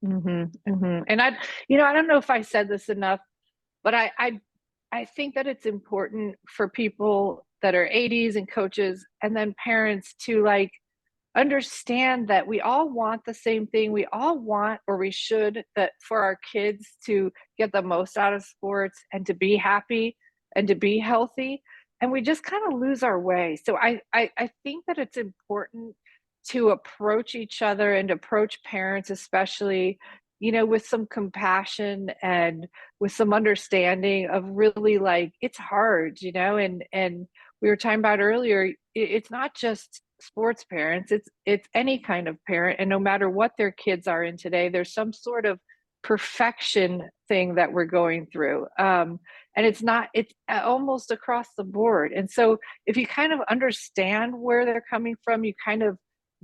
Mm-hmm, mm-hmm. And I don't know if I said this enough, but I think that it's important for people that are ADs and coaches and then parents to like understand that we all want the same thing. We all want, or we should, that for our kids to get the most out of sports and to be happy and to be healthy. And we just kind of lose our way. So I think that it's important to approach each other and approach parents, especially, with some compassion and with some understanding of really like it's hard, and we were talking about earlier, it's not just sports parents, it's any kind of parent, and no matter what their kids are in today, there's some sort of perfection thing that we're going through, and it's almost across the board. And so if you kind of understand where they're coming from, you kind of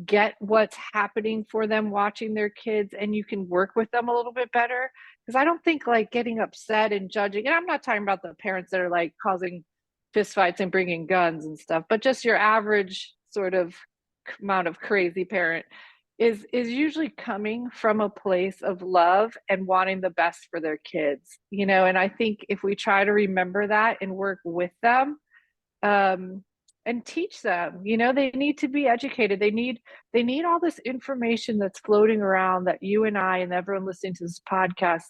get what's happening for them watching their kids, and you can work with them a little bit better. Because I don't think like getting upset and judging, and I'm not talking about the parents that are like causing fistfights and bringing guns and stuff, but just your average sort of amount of crazy parent is usually coming from a place of love and wanting the best for their kids, and I think if we try to remember that and work with them, um, and teach them, they need to be educated, they need all this information that's floating around that you and I and everyone listening to this podcast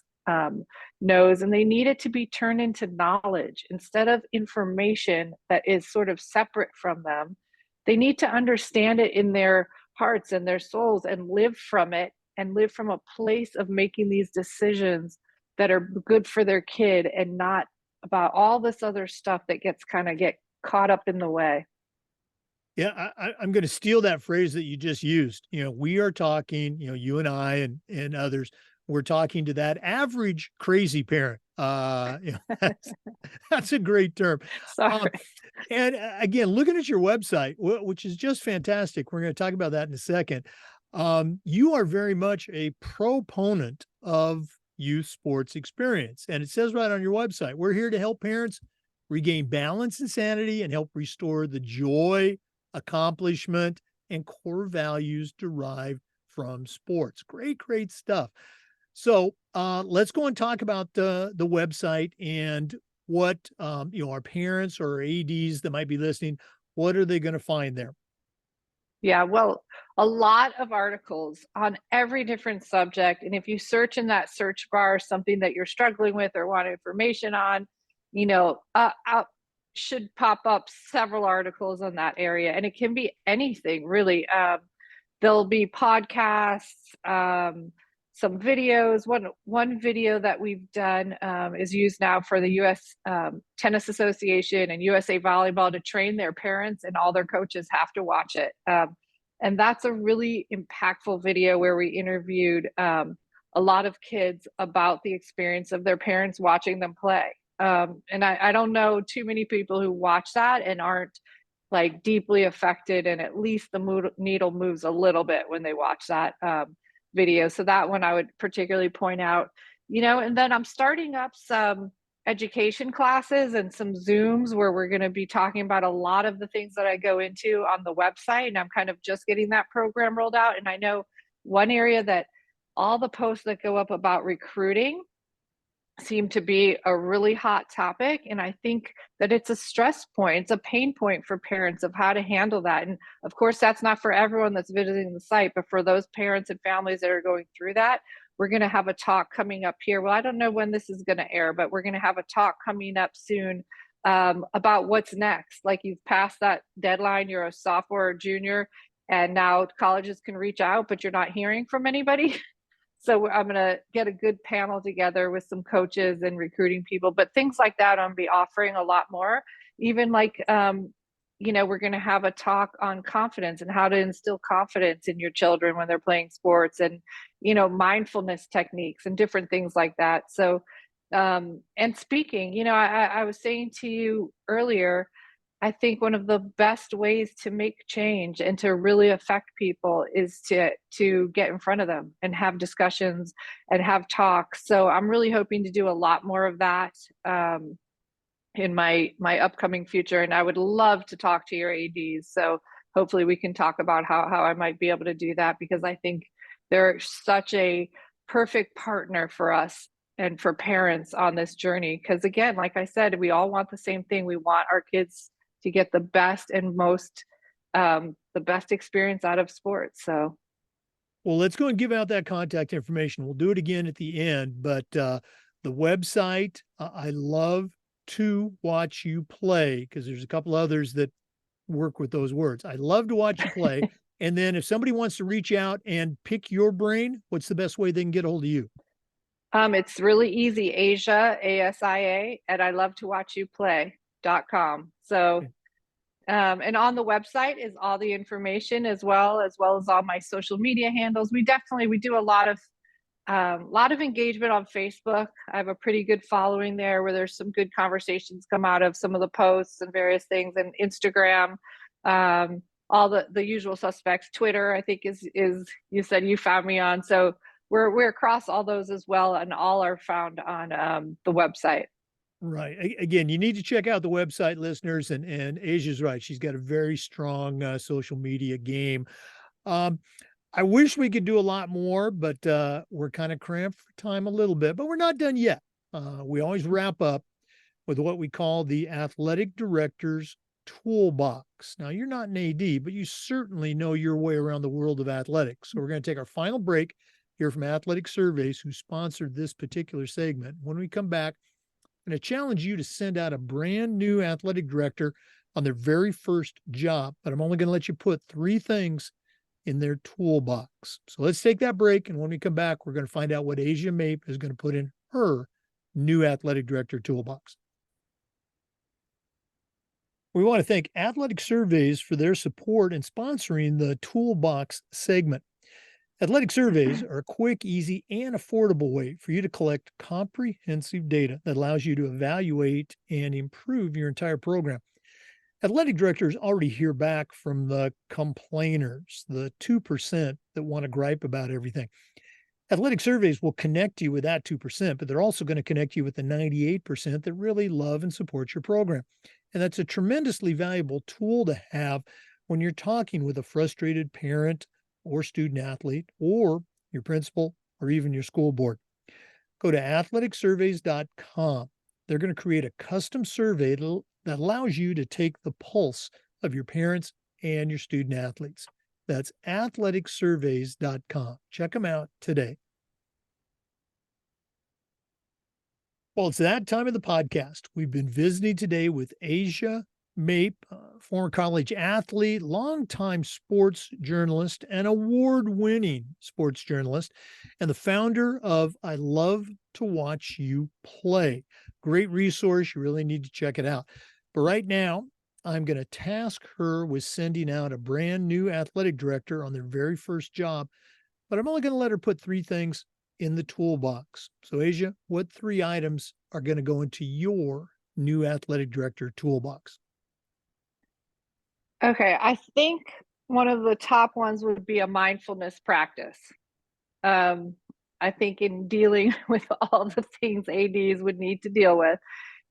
knows, and they need it to be turned into knowledge instead of information that is sort of separate from them. They need to understand it in their hearts and their souls and live from it, and live from a place of making these decisions that are good for their kid, and not about all this other stuff that get caught up in the way.
Yeah, I'm going to steal that phrase that you just used. We are talking, you and I and others, we're talking to that average crazy parent. That's a great term.
Sorry.
And again, looking at your website, which is just fantastic. We're going to talk about that in a second. You are very much a proponent of youth sports experience. And it says right on your website, we're here to help parents regain balance and sanity and help restore the joy, accomplishment, and core values derived from sports. Great, great stuff. So let's go and talk about the website and what our parents or ADs that might be listening, what are they going to find there?
Yeah, well, a lot of articles on every different subject. And if you search in that search bar something that you're struggling with or want information on, out should pop up several articles on that area. And it can be anything really. There'll be podcasts, some videos. One video that we've done is used now for the U.S. Tennis Association and USA Volleyball to train their parents, and all their coaches have to watch it. And that's a really impactful video where we interviewed a lot of kids about the experience of their parents watching them play. And I don't know too many people who watch that and aren't like deeply affected, and at least the needle moves a little bit when they watch that video. So that one I would particularly point out, and then I'm starting up some education classes and some Zooms where we're going to be talking about a lot of the things that I go into on the website. And I'm kind of just getting that program rolled out. And I know one area that all the posts that go up about recruiting seem to be a really hot topic. And I think that it's a stress point, it's a pain point for parents of how to handle that. And of course, that's not for everyone that's visiting the site, but for those parents and families that are going through that, we're going to have a talk coming up here. Well, I don't know when this is going to air, but we're going to have a talk coming up soon about what's next. Like, you've passed that deadline, you're a sophomore or junior, and now colleges can reach out, but you're not hearing from anybody. So I'm going to get a good panel together with some coaches and recruiting people, but things like that, I'm going to be offering a lot more. Even like, we're going to have a talk on confidence and how to instill confidence in your children when they're playing sports, and, mindfulness techniques and different things like that. So, and speaking, I was saying to you earlier, I think one of the best ways to make change and to really affect people is to get in front of them and have discussions and have talks. So I'm really hoping to do a lot more of that in my upcoming future. And I would love to talk to your ADs. So hopefully we can talk about how I might be able to do that, because I think they're such a perfect partner for us and for parents on this journey. Because again, like I said, we all want the same thing. We want our kids to get the best and most the best experience out of sports. So,
well, let's go and give out that contact information. We'll do it again at the end, but the website, I love to watch you play, because there's a couple others that work with those words. I love to watch you play. And then if somebody wants to reach out and pick your brain, what's the best way they can get a hold of you?
it's really easy. Asia, ASIA, at I love to watch you play.com. So, and on the website is all the information, as well as all my social media handles. We do a lot of engagement on Facebook. I have a pretty good following there, where there's some good conversations come out of some of the posts and various things, and Instagram, all the usual suspects. Twitter, I think is you said you found me on. So we're across all those as well, and all are found on the website.
Right. Again, you need to check out the website, listeners, and Asia's right. She's got a very strong social media game. I wish we could do a lot more, but we're kind of cramped for time a little bit, but we're not done yet. We always wrap up with what we call the athletic director's toolbox. Now, you're not an AD, but you certainly know your way around the world of athletics. So we're going to take our final break, hear from Athletic Surveys, who sponsored this particular segment. When we come back, I'm going to challenge you to send out a brand new athletic director on their very first job, but I'm only going to let you put 3 things in their toolbox. So let's take that break. And when we come back, we're going to find out what Asia Mape is going to put in her new athletic director toolbox. We want to thank Athletic Surveys for their support in sponsoring the toolbox segment. Athletic surveys are a quick, easy, and affordable way for you to collect comprehensive data that allows you to evaluate and improve your entire program. Athletic directors already hear back from the complainers, the 2% that want to gripe about everything. Athletic surveys will connect you with that 2%, but they're also going to connect you with the 98% that really love and support your program. And that's a tremendously valuable tool to have when you're talking with a frustrated parent or student athlete or your principal or even your school board. Go to athleticsurveys.com. They're going to create a custom survey that allows you to take the pulse of your parents and your student athletes. That's athleticsurveys.com. Check them out today. Well, it's that time of the podcast. We've been visiting today with Asia Mape, former college athlete, longtime sports journalist, and award-winning sports journalist, and the founder of I Love to Watch You Play. Great resource. You really need to check it out. But right now, I'm going to task her with sending out a brand new athletic director on their very first job, but I'm only going to let her put 3 things in the toolbox. So, Asia, what 3 items are going to go into your new athletic director toolbox?
Okay, I think one of the top ones would be a mindfulness practice. I think in dealing with all the things ADs would need to deal with,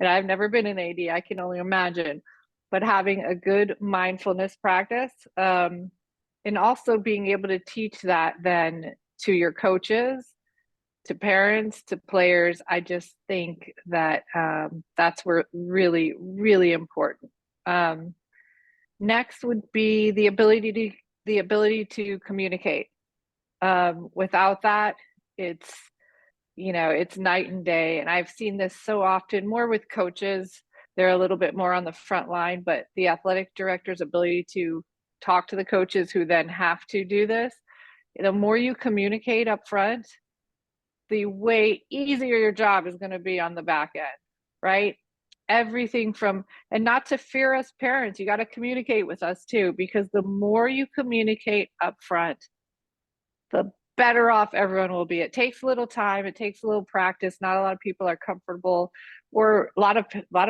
and I've never been an AD, I can only imagine, but having a good mindfulness practice, and also being able to teach that then to your coaches, to parents, to players. I just think that that's where really, really important. Next would be the ability to communicate. Without that, it's it's night and day. And I've seen this so often, more with coaches. They're a little bit more on the front line, but the athletic director's ability to talk to the coaches who then have to do this. The more you communicate up front, the way easier your job is going to be on the back end, right? Everything from, and not to fear us parents, you got to communicate with us too, because the more you communicate up front, the better off everyone will be. It takes a little time, it takes a little practice. Not a lot of people are comfortable, or a lot of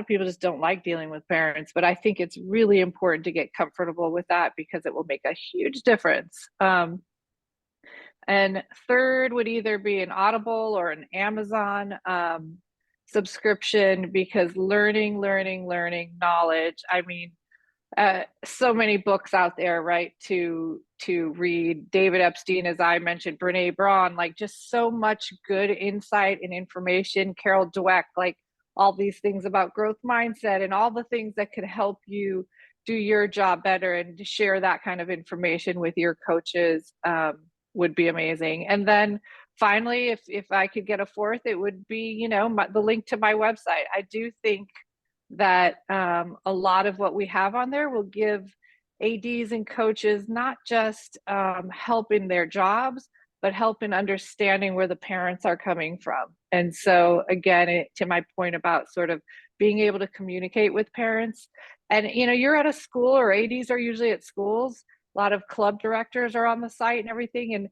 people just don't like dealing with parents. But I think it's really important to get comfortable with that, because it will make a huge difference. And third would either be an Audible or an Amazon subscription, because learning knowledge. I mean, so many books out there, right? To read. David Epstein, as I mentioned, Brene Brown, like just so much good insight and information. Carol Dweck, like all these things about growth mindset and all the things that could help you do your job better, and to share that kind of information with your coaches would be amazing. And then finally, if I could get a fourth, it would be, the link to my website. I do think that a lot of what we have on there will give ADs and coaches not just help in their jobs, but help in understanding where the parents are coming from. And so again, to my point about sort of being able to communicate with parents, and you're at a school, or ADs are usually at schools. A lot of club directors are on the site and everything, and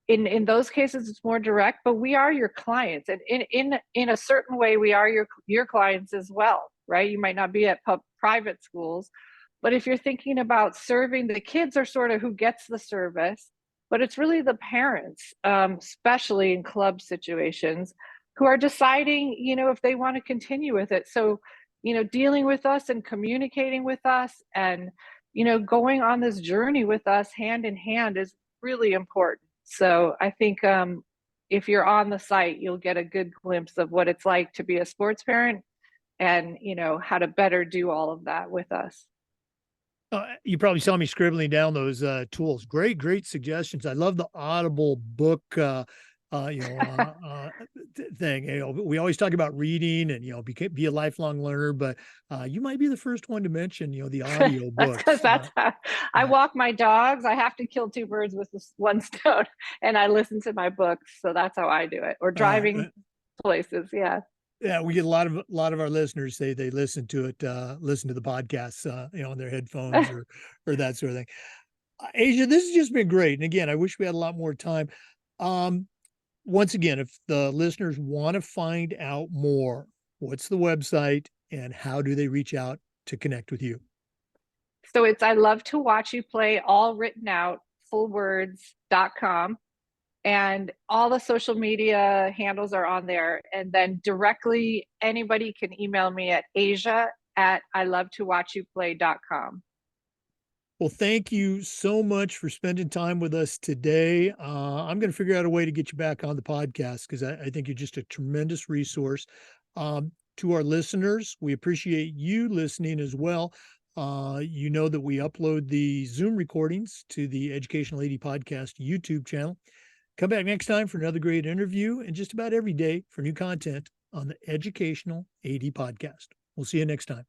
in those cases it's more direct. But we are your clients, and in a certain way we are your clients as well, right? You might not be at private schools, but if you're thinking about serving, the kids are sort of who gets the service, but it's really the parents, especially in club situations, who are deciding, if they want to continue with it. So, dealing with us and communicating with us, and, going on this journey with us hand in hand is really important. So I think if you're on the site, you'll get a good glimpse of what it's like to be a sports parent, and how to better do all of that with us.
You probably saw me scribbling down those tools. Great suggestions. I love the Audible book thing. We always talk about reading and be a lifelong learner, but you might be the first one to mention the audio
That's
books.
because that's how I walk my dogs. I have to kill 2 birds with this one stone, and I listen to my books. So that's how I do it. Or driving places. Yeah.
Yeah, we get a lot of our listeners say they listen to it, listen to the podcasts, on their headphones or that sort of thing. Asia, this has just been great. And again, I wish we had a lot more time. Um, Once again, if the listeners want to find out more, what's the website and how do they reach out to connect with you?
So it's I love to watch you play, all written out, fullwords.com. And all the social media handles are on there. And then directly, anybody can email me at Asia at I love to watch you play.com.
Well, thank you so much for spending time with us today. I'm going to figure out a way to get you back on the podcast because I think you're just a tremendous resource. To our listeners, we appreciate you listening as well. You know that we upload the Zoom recordings to the Educational AD Podcast YouTube channel. Come back next time for another great interview and just about every day for new content on the Educational AD Podcast. We'll see you next time.